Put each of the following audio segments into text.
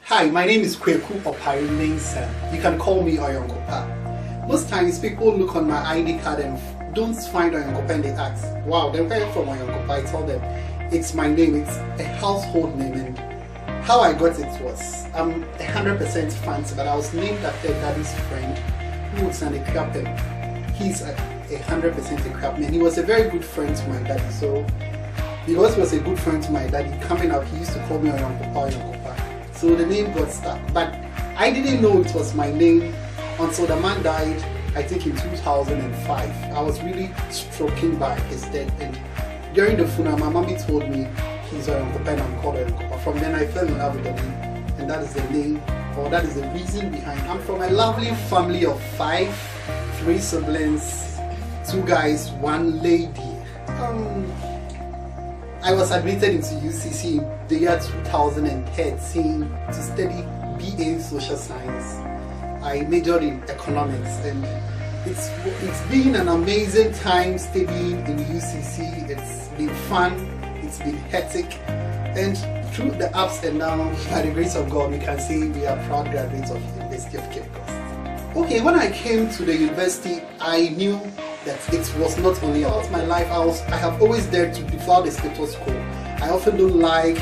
Hi, my name is Kwaku Opare Mensah. You can call me Oyonkopa. Most times people look on my ID card and don't find Oyonkopa and they ask, wow, they're from Oyonkopa. I tell them, it's my name, it's a household name, and how I got it was, I'm 100% fancy, but I was named after daddy's friend who was an Ekrapem. He's a 100% Ekrapem. He was a very good friend to my daddy, so because he was a good friend to my daddy, coming out, he used to call me Oyonkopa. So the name got stuck, but I didn't know it was my name until the man died, I think in 2005. I was really stricken by his death, and during the funeral, my mommy told me he's Oyonkopa and I'm called Oyonkopa. From then I fell in love with the name, and that is the name, or that is the reason behind it. I'm from a lovely family of 5, 3 siblings, 2 guys, 1 lady. I was admitted into UCC in the year 2013 to study BA in Social Science. I majored in Economics, and it's been an amazing time studying in UCC. It's been fun, it's been hectic, and through the ups and downs, by the grace of God, we can say we are proud graduates of the University of Cape Coast. Okay, when I came to the university, I knew that it was not only about my life. I have always dared to defy the status quo. I often don't like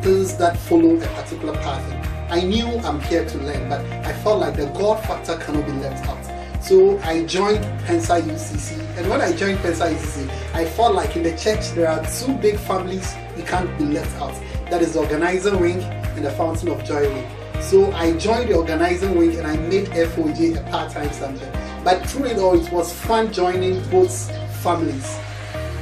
things that follow a particular path. I knew I'm here to learn, but I felt like the God factor cannot be left out. So I joined PENSA UCC, and when I joined PENSA UCC, I felt like in the church there are 2 big families you can't be left out. That is the organizer wing and the Fountain of Joy wing. So I joined the organizing wing and I made FOJ a part-time subject. But through it all, it was fun joining both families.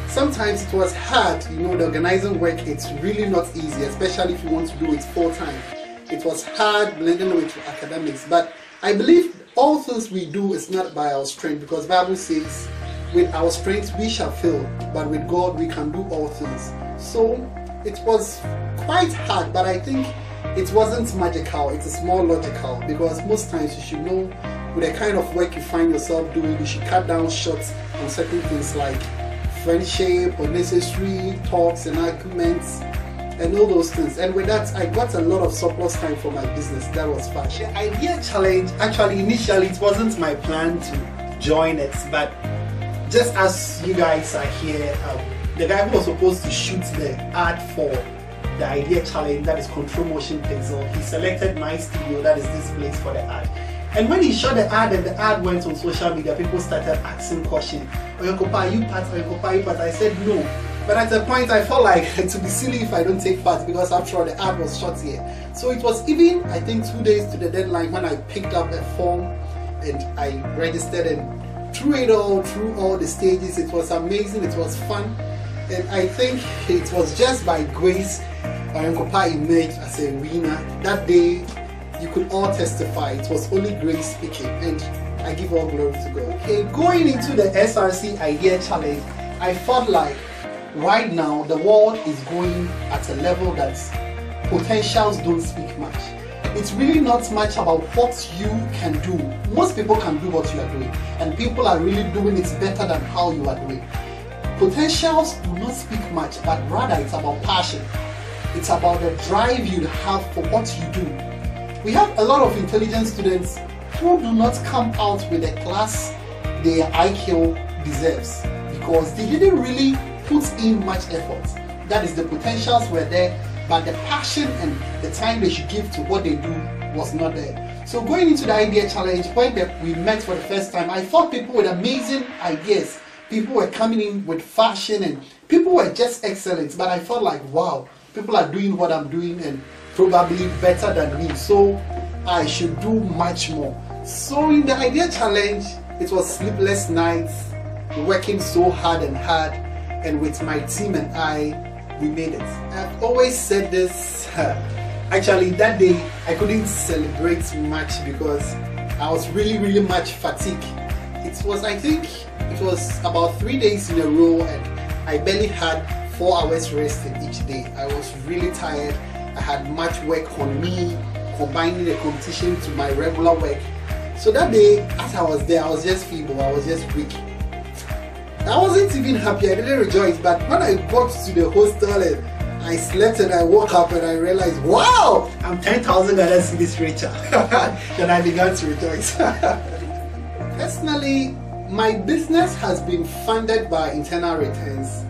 Sometimes it was hard, the organizing work, it's really not easy, especially if you want to do it full-time. It was hard blending with academics, but I believe all things we do is not by our strength, because the Bible says, with our strength we shall fail, but with God we can do all things. So it was quite hard, but I think it wasn't magical, it is more logical, because most times you should know with the kind of work you find yourself doing, you should cut down short on certain things like friendship, unnecessary talks and arguments, and all those things. And with that, I got a lot of surplus time for my business. That was fun. The idea challenge, actually initially it wasn't my plan to join it, but just as you guys are here, the guy who was supposed to shoot the ad for the idea challenge, that is Control Motion Pixel, he selected my studio, that is this place for the ad. And when he shot the ad and the ad went on social media, people started asking questions. Oyonkopa, are you part? Oyonkopa, are you part? I said no. But at the point I felt like it would be silly if I don't take part, because after all the ad was shot here. So it was even, I think, 2 days to the deadline when I picked up a form and I registered, and through all the stages, it was amazing, it was fun. And I think it was just by grace Oyonkopa emerged as a winner. That day you could all testify, it was only grace speaking, and I give all glory to God. Okay, going into the SRC Idea Challenge, I felt like right now the world is going at a level that potentials don't speak much. It's really not much about what you can do. Most people can do what you are doing, and people are really doing it better than how you are doing. Potentials do not speak much, but rather it's about passion. It's about the drive you have for what you do. We have a lot of intelligent students who do not come out with the class their IQ deserves because they didn't really put in much effort. That is, the potentials were there, but the passion and the time they should give to what they do was not there. So going into the Idea Challenge, when we met for the first time, I thought people with amazing ideas, people were coming in with fashion, and people were just excellent. But I felt like, wow, people are doing what I'm doing and probably better than me, so I should do much more. So in the Idea Challenge, it was sleepless nights, working so hard, and with my team and I, we made it. I've always said this, actually that day I couldn't celebrate much because I was really much fatigued. It was, I think, it was about 3 days in a row, and I barely had 4 hours rest in each day. I was really tired. I had much work on me, combining the competition to my regular work. So that day, as I was there, I was just feeble, I was just weak. I wasn't even happy, I didn't rejoice, but when I got to the hostel and I slept and I woke up and I realized, wow, I'm 10,000 cedis richer. Then I began to rejoice. Personally, my business has been funded by internal returns.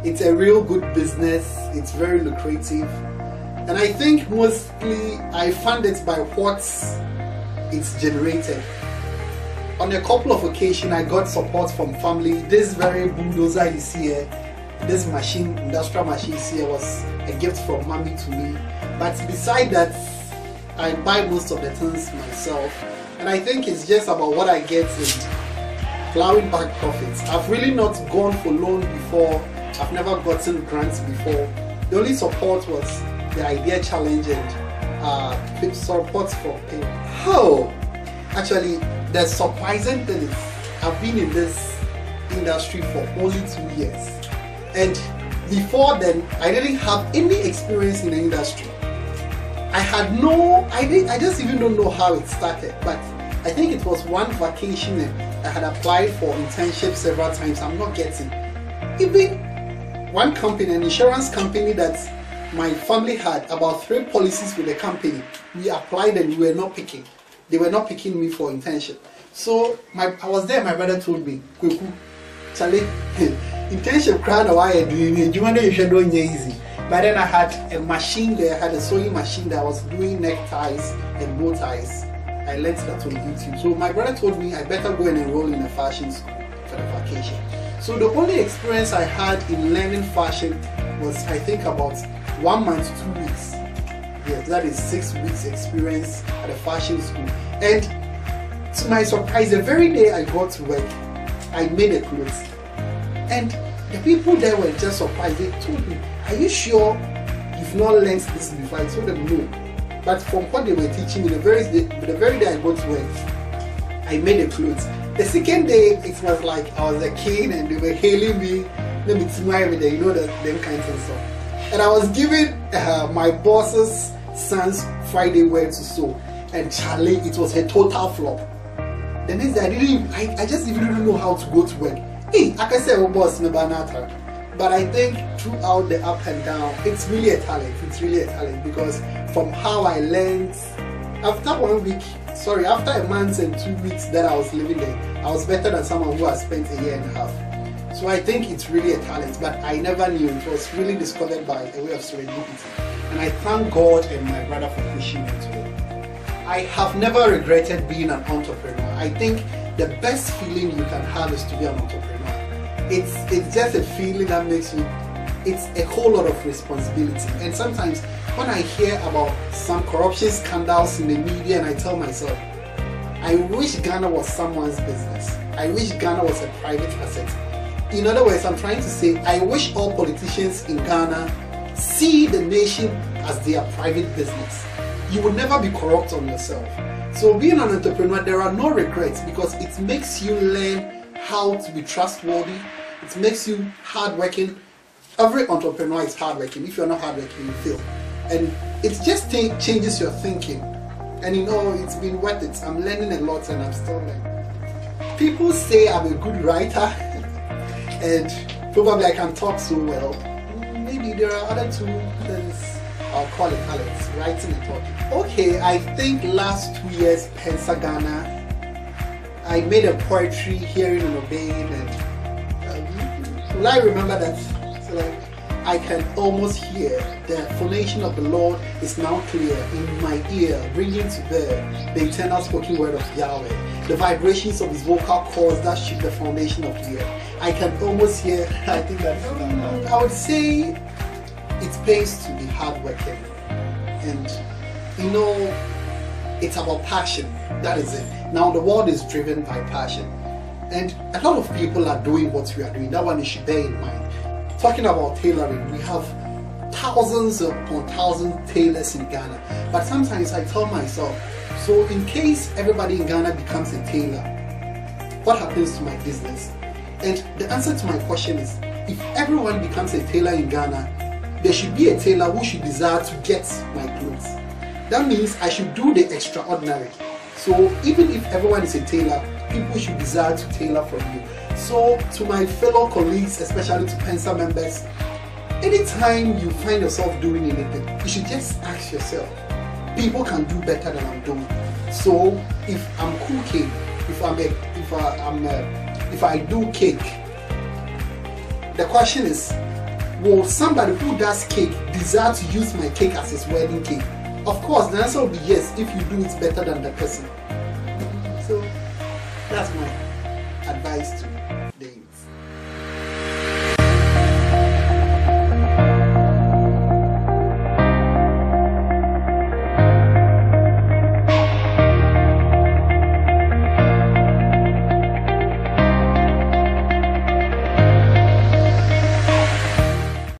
It's a real good business, it's very lucrative, and I think mostly I fund it by what it's generated. On a couple of occasions I got support from family. This very bulldozer you see here, this machine, industrial machine here, was a gift from mommy to me. But beside that, I buy most of the things myself, and I think it's just about what I get in plowing back profits. I've really not gone for loan before. I've never gotten grants before. The only support was the Idea Challenge and support for pay. How? Actually, the surprising thing is I've been in this industry for only 2 years, and before then I didn't have any experience in the industry. I just even don't know how it started, but I think it was one vacation and I had applied for internship several times. I'm not getting. Even one company, an insurance company that my family had, about 3 policies with the company, we applied and we were not picking. They were not picking me for internship. So I was there, my brother told me, Kwaku, Charlie, internship crown a while doing it, you wonder you should do it easy. But then I had a machine there, I had a sewing machine that was doing neckties and bow ties. I learned that on YouTube. So my brother told me I better go and enroll in a fashion school for the vacation. So the only experience I had in learning fashion was, I think, about 1 month, 2 weeks. Yes, that is 6 weeks experience at a fashion school. And to my surprise, the very day I got to work, I made a clothes. And the people there were just surprised. They told me, are you sure you've not learned this before? I told them no. But from what they were teaching me, the very day I got to work, I made the clothes. The second day, it was like I was a king and they were hailing me. Let me smile with them, you know, them kinds of stuff. And I was giving my boss's son's Friday wear to sew. And Charlie, it was a total flop. The next day, I just even didn't know how to go to work. Hey, I can say, oh boss, but I think throughout the up and down, it's really a talent. It's really a talent, because from how I learned, after a month and 2 weeks that I was living there, I was better than someone who has spent a year and a half. So I think it's really a talent, but I never knew. It was really discovered by a way of serendipity. And I thank God and my brother for pushing me to it. I have never regretted being an entrepreneur. I think the best feeling you can have is to be an entrepreneur. It's just a feeling that makes you it's a whole lot of responsibility. And sometimes when I hear about some corruption scandals in the media, and I tell myself, I wish Ghana was someone's business. I wish Ghana was a private asset. In other words, I'm trying to say, I wish all politicians in Ghana see the nation as their private business. You will never be corrupt on yourself. So being an entrepreneur, there are no regrets, because it makes you learn how to be trustworthy. It makes you hardworking. Every entrepreneur is hardworking. If you're not hardworking, you fail. And it just changes your thinking. And you know, it's been worth it. I'm learning a lot and I'm still learning. People say I'm a good writer and probably I can talk so well. Maybe there are other two things, I'll call it talents, writing and talking. Okay, I think last 2 years, PENSA Ghana, I made a poetry, hearing and obeying, and will I remember that? So like, I can almost hear the phonation of the Lord is now clear in my ear, bringing to bear the eternal spoken word of Yahweh, the vibrations of his vocal cords that shook the foundation of the earth. I can almost hear, I think that's, I would say it pays to be hardworking. And you know, it's about passion. That is it. Now the world is driven by passion. And a lot of people are doing what we are doing. That one you should bear in mind. Talking about tailoring, we have thousands upon thousands tailors in Ghana. But sometimes I tell myself, so in case everybody in Ghana becomes a tailor, what happens to my business? And the answer to my question is, if everyone becomes a tailor in Ghana, there should be a tailor who should desire to get my clothes. That means I should do the extraordinary. So even if everyone is a tailor, people should desire to tailor from you. So to my fellow colleagues, especially to PENSA members, anytime you find yourself doing anything, you should just ask yourself, people can do better than I'm doing. So if I'm cooking, if I do cake, the question is, will somebody who does cake desire to use my cake as his wedding cake? Of course, the answer will be yes, if you do it better than the person. So that's my advice to you.